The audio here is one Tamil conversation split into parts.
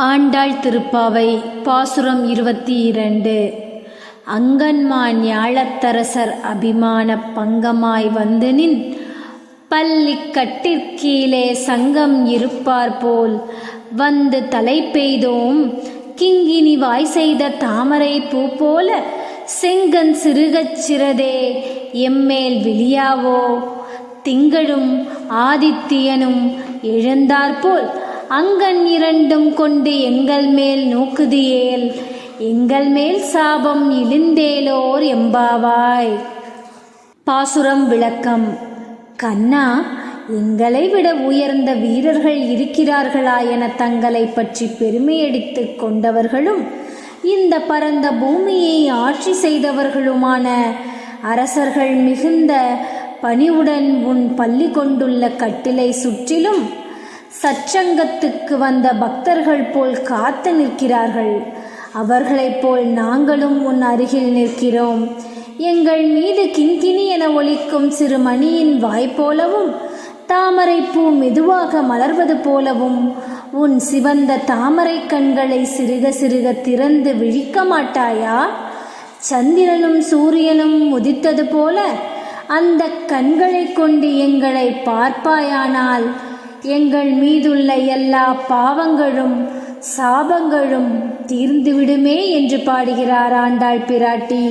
ஆண்டாள் திருப்பாவை பாசுரம் 22. அங்கன்மா ஞாலத்தரசர் அபிமான பங்கமாய் வந்துநின் பள்ளிக் கட்டிற்கீழே சங்கம் இருப்பார் போல் வந்து தலை பெய்தோம் கிங்கினி வாய் செய்த தாமரை பூ போல செங்கன் சிறுகச் சிறதே எம்மேல் விழியாவோ திங்களும் ஆதித்தியனும் எழுந்தாற்போல் அங்கன் இரண்டும் கொண்டு எங்கள் மேல் நோக்குதியேல் எங்கள் மேல் சாபம் இழிந்தேலோர் எம்பாவாய். பாசுரம் விளக்கம். கண்ணா, எங்களை விட உயர்ந்த வீரர்கள் இருக்கிறார்களா என தங்களை பற்றி பெருமையடித்து கொண்டவர்களும் இந்த பரந்த பூமியை ஆட்சி செய்தவர்களுமான அரசர்கள் மிகுந்த பணிவுடன் உன் பள்ளி கொண்டுள்ள கட்டிலை சுற்றிலும் சச்சங்கத்துக்கு வந்த பக்தர்கள் போல் காத்து நிற்கிறார்கள். அவர்களைப் போல் நாங்களும் உன் அருகில் நிற்கிறோம். எங்கள் மீது கிண்கிணி என ஒலிக்கும் சிறு மணியின் வாய்ப்போலவும் தாமரைப்பூ மெதுவாக மலர்வது போலவும் உன் சிவந்த தாமரை கண்களை சிறுக சிறுக திறந்து விழிக்க மாட்டாயா? சந்திரனும் சூரியனும் உதித்தது போல அந்த கண்களை கொண்டு எங்களை பார்ப்பாயானால் எங்கள் மீதுள்ள எல்லா பாவங்களும் சாபங்களும் தீர்ந்துவிடுமே என்று பாடுகிறார் ஆண்டாள் பிராட்டி.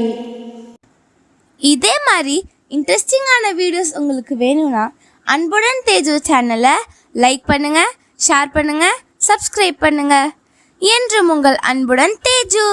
இதே மாதிரி இன்ட்ரெஸ்டிங்கான வீடியோஸ் உங்களுக்கு வேணும்னா அன்புடன் தேஜு சேனலை லைக் பண்ணுங்க, ஷேர் பண்ணுங்க, சப்ஸ்கிரைப் பண்ணுங்க. என்றும் உங்கள் அன்புடன் தேஜு.